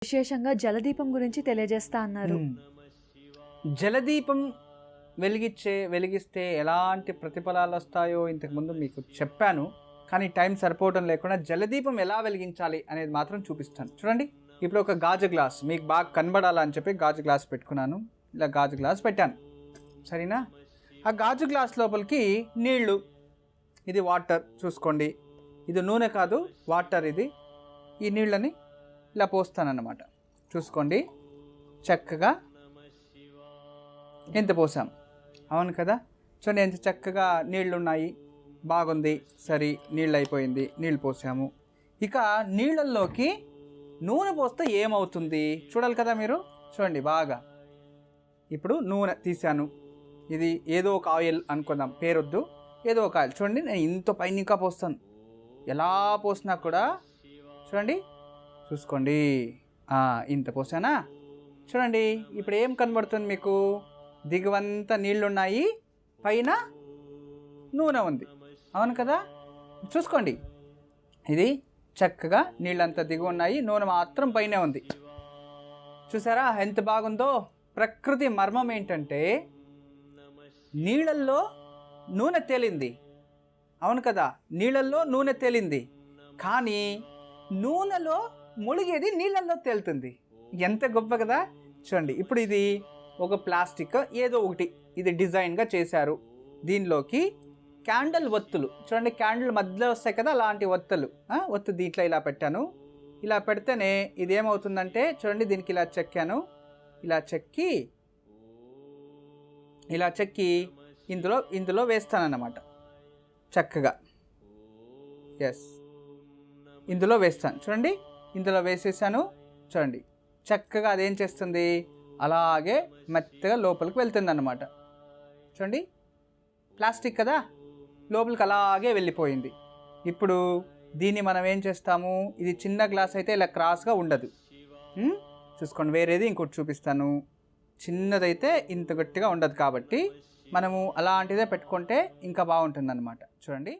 విశేషంగా జలదీపం గురించి తెలియజేస్తా అన్నారు. జలదీపం వెలిగిస్తే ఎలాంటి ప్రతిఫలాలు వస్తాయో ఇంతకుముందు మీకు చెప్పాను, కానీ టైం సరిపోవడం లేకుండా జలదీపం ఎలా వెలిగించాలి అనేది మాత్రం చూపిస్తాను. చూడండి, ఇప్పుడు ఒక గాజు గ్లాస్ మీకు బాగా కనబడాలని చెప్పి గాజు గ్లాస్ పెట్టుకున్నాను. ఇలా గాజు గ్లాస్ పెట్టాను, సరేనా? ఆ గాజు గ్లాస్ లోపలికి నీళ్లు, ఇది వాటర్ చూసుకోండి, ఇది నూనె కాదు వాటర్. ఇది ఈ నీళ్ళని ఇలా పోస్తానన్నమాట. చూసుకోండి, చక్కగా ఎంత పోసాం, అవును కదా? చూడండి ఎంత చక్కగా నీళ్ళు ఉన్నాయి, బాగుంది. సరే, నీళ్ళు అయిపోయింది, నీళ్ళు పోసాము. ఇక నీళ్ళల్లోకి నూనె పోస్తే ఏమవుతుంది చూడాలి కదా మీరు. చూడండి బాగా, ఇప్పుడు నూనె తీసాను. ఇది ఏదో ఒక ఆయిల్ అనుకుందాం, పేరొద్దు, ఏదో ఒక ఆయిల్. చూడండి, నేను ఇంత పైన ఇంకా పోస్తాను. ఎలా పోసినా కూడా చూడండి, చూసుకోండి, ఇంత పోసానా? చూడండి, ఇప్పుడు ఏం కనబడుతుంది మీకు? దిగువంతా నీళ్ళున్నాయి, పైన నూనె ఉంది, అవును కదా? చూసుకోండి, ఇది చక్కగా నీళ్ళంతా దిగు ఉన్నాయి, నూనె మాత్రం పైనే ఉంది. చూసారా ఎంత బాగుందో? ప్రకృతి మర్మం ఏంటంటే నీళ్ళల్లో నూనె తేలింది, అవును కదా? నీళ్ళల్లో నూనె తేలింది, కానీ నూనెలో ములిగేది నీళ్ళల్లో తేలుతుంది. ఎంత గొప్ప కదా? చూడండి, ఇప్పుడు ఇది ఒక ప్లాస్టిక్ ఏదో ఒకటి ఇది డిజైన్గా చేశారు. దీనిలోకి క్యాండిల్ ఒత్తులు, చూడండి క్యాండిల్ మధ్యలో వస్తాయి కదా, అలాంటి ఒత్తు దీంట్లో ఇలా పెట్టాను. ఇలా పెడితేనే ఇది ఏమవుతుందంటే చూడండి, దీనికి ఇలా చెక్కాను. ఇలా చెక్కి ఇందులో వేస్తానన్నమాట. చక్కగా ఇందులో వేస్తాను. చూడండి, ఇందులో వేసేసాను. చూడండి చక్కగా అదేం చేస్తుంది, అలాగే మెత్తగా లోపలికి వెళ్తుంది అన్నమాట. చూడండి, ప్లాస్టిక్ కదా, లోపలికి అలాగే వెళ్ళిపోయింది. ఇప్పుడు దీన్ని మనం ఏం చేస్తాము, ఇది చిన్న గ్లాస్ అయితే ఇలా క్రాస్గా ఉండదు. చూసుకోండి, వేరేది ఇంకోటి చూపిస్తాను. చిన్నదైతే ఇంత గట్టిగా ఉండదు, కాబట్టి మనము అలాంటిదే పెట్టుకుంటే ఇంకా బాగుంటుంది అన్నమాట. చూడండి.